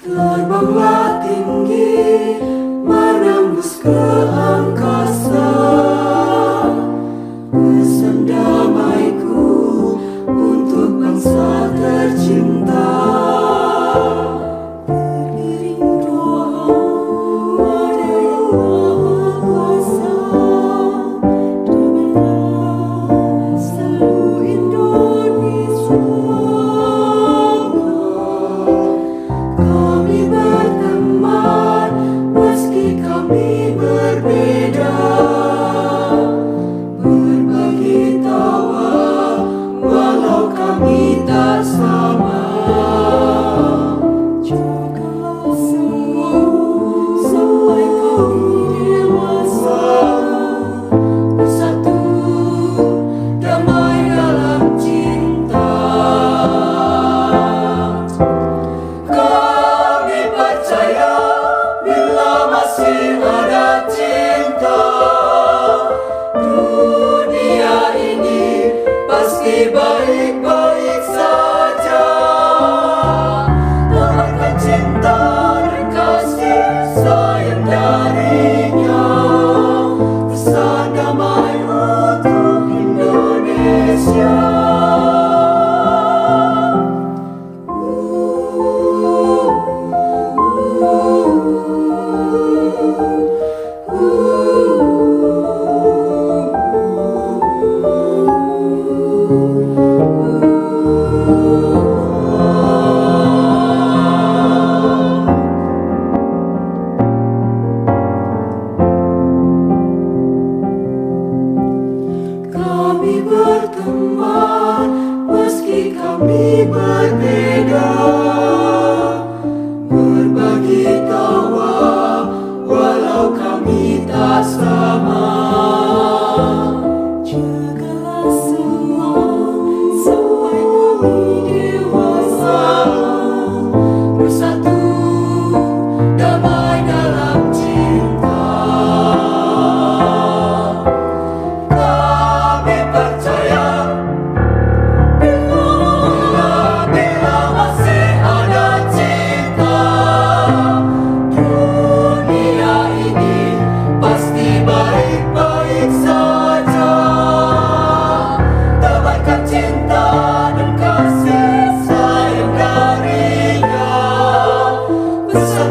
Terbanglah tinggi, menembus ke angkasa, pesan damaiku untuk bangsa tercinta. Beriring doa pada Yang Maha Kuasa, damailah seluruh Indonesia. Kami berteman meski kami berbeda, berbagi tawa walau kami tak sama. Jagalah semua sampai kami dewasa, bersatu damai dalam cinta. Kami percaya bila masih ada cinta, dunia ini pasti baik-baik saja. Dapatkan cinta dan kasih sayang darinya, pesan damai untuk Indonesia. Kami berteman meski kami berbeda, berbagi tawa walau kami tak sama. Jagalah semua sampai kami dewasa, bersatu damai dalam cinta. Kami percaya bila masih ada cinta, dunia ini pasti baik-baik saja. Dapatkan cinta dan kasih sayang darinya, pesan